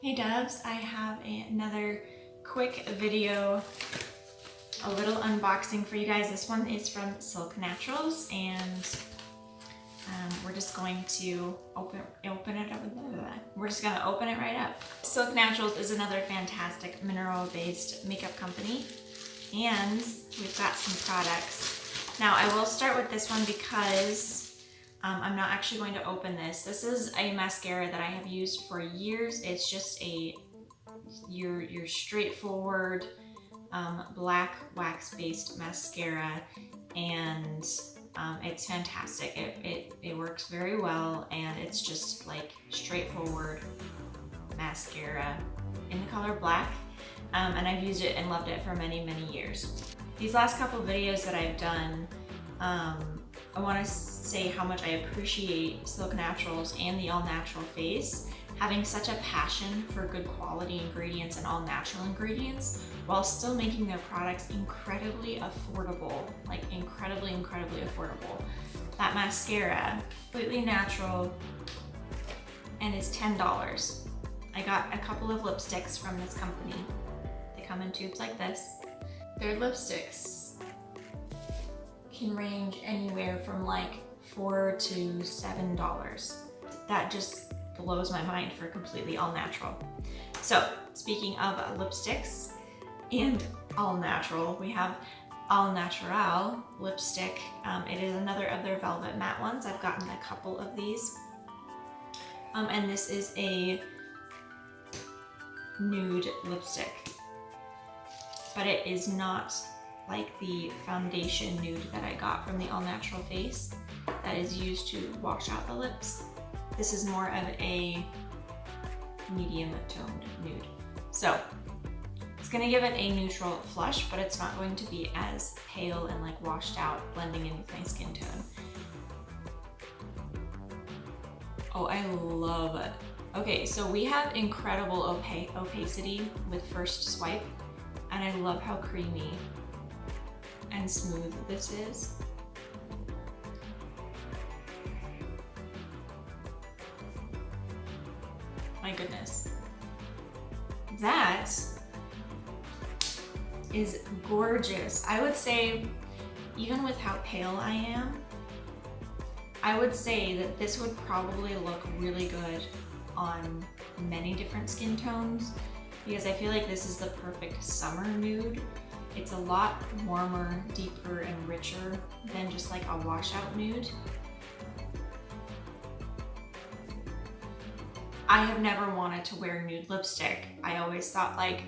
Hey Doves, I have another quick video, a little unboxing for you guys. This one is from Silk Naturals, and we're just going to open it up. We're just gonna open it right up. Silk Naturals is another fantastic mineral-based makeup company, and we've got some products. Now I will start with this one because I'm not actually going to open this. This is a mascara that I have used for years. It's just your straightforward black wax-based mascara, and it's fantastic. It works very well, and it's just like straightforward mascara in the color black. And I've used it and loved it for many, many years. These last couple of videos that I've done, I want to say how much I appreciate Silk Naturals and the All Natural Face having such a passion for good quality ingredients and all natural ingredients while still making their products incredibly affordable, like incredibly affordable. That mascara, completely natural, and is $10. I got a couple of lipsticks from this company. They come in tubes like this. Their lipsticks can range anywhere from like $4 to $7. That just blows my mind for completely all natural. So speaking of lipsticks and all natural, we have All Natural lipstick. It is another of their velvet matte ones. I've gotten a couple of these. And this is a nude lipstick, but it is not like the foundation nude that I got from the All Natural Face that is used to wash out the lips. This is more of a medium toned nude. So it's gonna give it a neutral flush, but it's not going to be as pale and like washed out, blending in with my skin tone. Oh, I love it. Okay, so we have incredible opacity with first swipe, and I love how creamy and smooth this is. My goodness. That is gorgeous. I would say, even with how pale I am, I would say that this would probably look really good on many different skin tones, because I feel like this is the perfect summer nude. It's a lot warmer, deeper, and richer than just like a washout nude. I have never wanted to wear nude lipstick. I always thought like,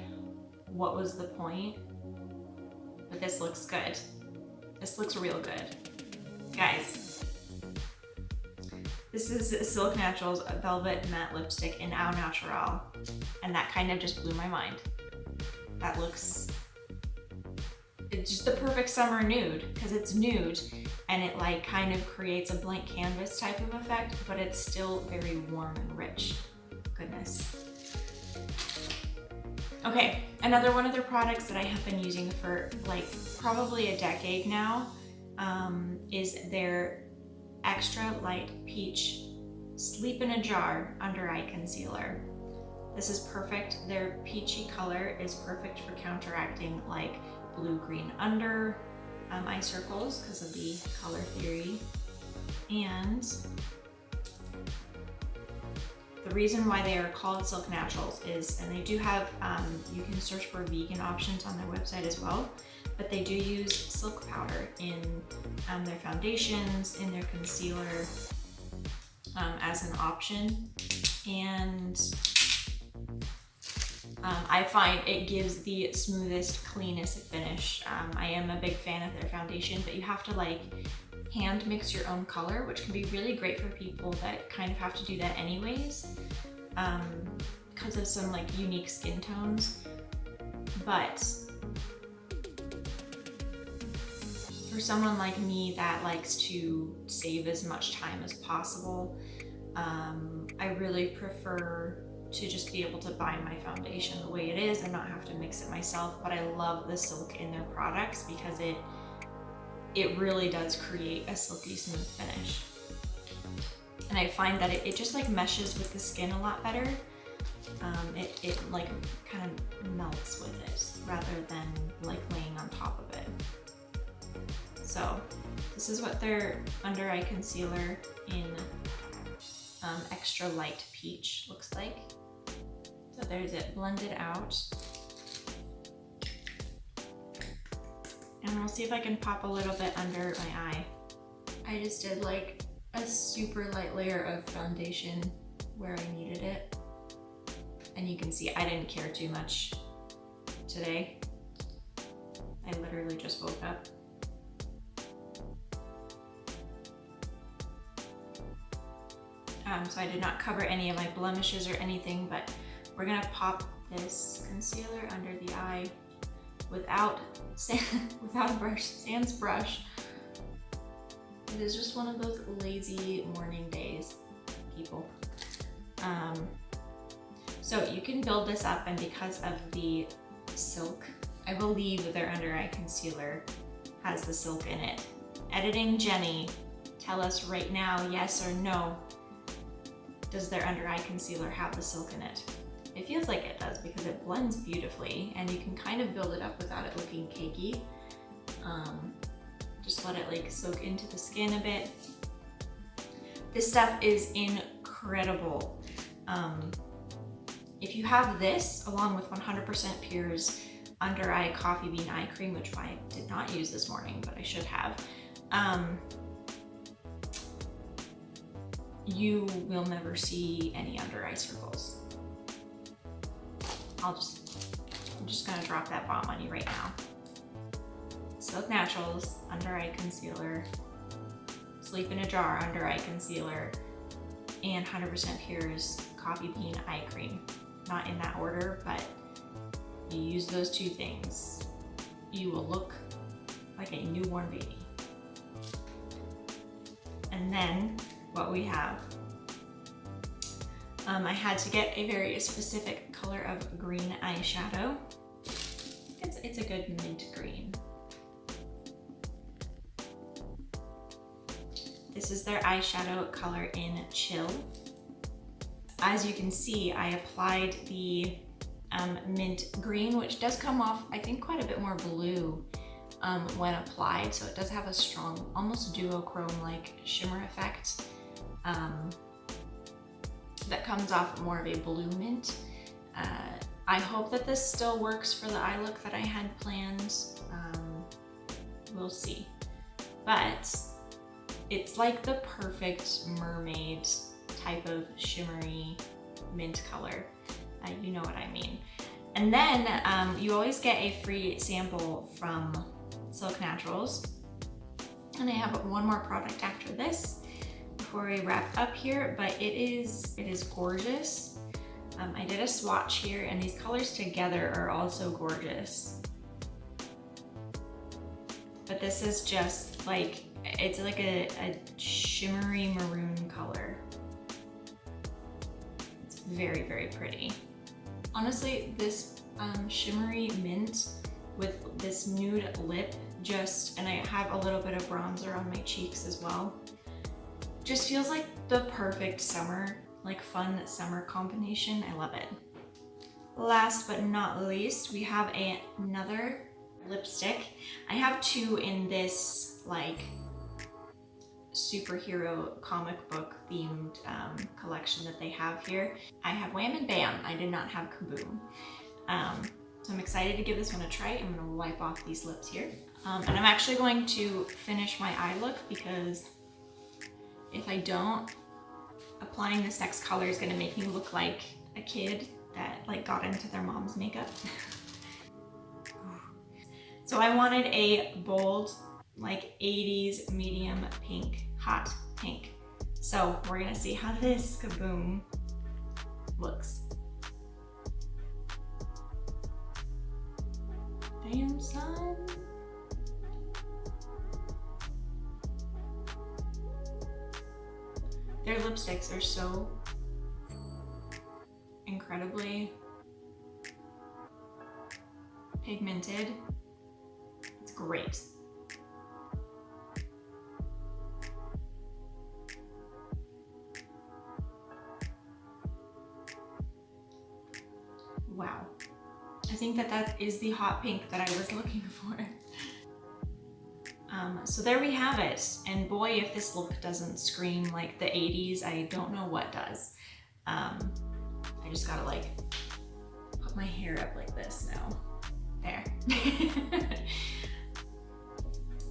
what was the point? But this looks good. This looks real good. Guys, this is Silk Naturals Velvet Matte Lipstick in Au Natural, and that kind of just blew my mind. That looks, it's just the perfect summer nude, because it's nude and it like kind of creates a blank canvas type of effect, but it's still very warm and rich. Goodness. Okay, another one of their products that I have been using for like probably a decade now is their Extra Light Peach Sleep in a Jar Under Eye Concealer. This is perfect. Their peachy color is perfect for counteracting like blue-green under eye circles because of the color theory. And the reason why they are called Silk Naturals is, and they do have, you can search for vegan options on their website as well, but they do use silk powder in their foundations, in their concealer as an option. And I find it gives the smoothest, cleanest finish. I am a big fan of their foundation, but you have to like hand mix your own color, which can be really great for people that kind of have to do that anyways, because of some like unique skin tones. But for someone like me that likes to save as much time as possible, I really prefer to just be able to buy my foundation the way it is and not have to mix it myself. But I love the silk in their products because it really does create a silky smooth finish. And I find that it just like meshes with the skin a lot better. it like kind of melts with it rather than like laying on top of it. So this is what their under eye concealer in extra light peach looks like. So there's it blended out. And we'll see if I can pop a little bit under my eye. I just did like a super light layer of foundation where I needed it. And you can see I didn't care too much today. I literally just woke up. So I did not cover any of my blemishes or anything, but we're gonna pop this concealer under the eye without a brush, sans brush. It is just one of those lazy morning days, people. So you can build this up, and because of the silk, I believe their under eye concealer has the silk in it. Editing Jenny, tell us right now, yes or no, does their under eye concealer have the silk in it? It feels like it does because it blends beautifully, and you can kind of build it up without it looking cakey. Just let it like soak into the skin a bit. This stuff is incredible. If you have this along with 100% Pure's under eye coffee bean eye cream, which I did not use this morning, but I should have, you will never see any under eye circles. I'm just gonna drop that bomb on you right now. Silk Naturals under eye concealer, Sleep in a Jar under eye concealer, and 100% Pure's coffee bean eye cream. Not in that order, but you use those two things, you will look like a newborn baby. And then what we have, I had to get a very specific color of green eyeshadow. It's a good mint green. This is their eyeshadow color in Chill. As you can see, I applied the mint green, which does come off, I think, quite a bit more blue when applied. So it does have a strong, almost duochrome-like shimmer effect that comes off more of a blue mint. I hope that this still works for the eye look that I had planned. We'll see. But it's like the perfect mermaid type of shimmery mint color. You know what I mean. And then you always get a free sample from Silk Naturals. And I have one more product after this before we wrap up here, but it is gorgeous. I did a swatch here, and these colors together are also gorgeous. But this is just like, it's like a shimmery maroon color. It's very, very pretty. Honestly, this shimmery mint with this nude lip and I have a little bit of bronzer on my cheeks as well, just feels like the perfect summer, like fun summer combination. I love it. Last but not least, we have another lipstick. I have two in this like superhero comic book themed collection that they have here. I have Wham and Bam. I did not have Kaboom. So I'm excited to give this one a try. I'm gonna wipe off these lips here. And I'm actually going to finish my eye look, because if I don't, applying this next color is gonna make me look like a kid that like got into their mom's makeup. So I wanted a bold, like 80s medium pink, hot pink. So we're gonna see how this Kaboom looks. Damn, son. Their lipsticks are so incredibly pigmented. It's great. Wow. I think that is the hot pink that I was looking for. So there we have it. And boy, if this look doesn't scream like the 80s, I don't know what does. I just gotta like put my hair up like this now. There.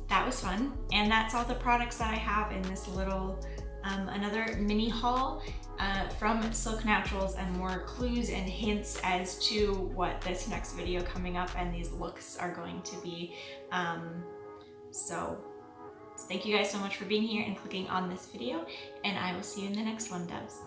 That was fun. And that's all the products that I have in this little, another mini haul from Silk Naturals, and more clues and hints as to what this next video coming up and these looks are going to be. So thank you guys so much for being here and clicking on this video, and I will see you in the next one, doves.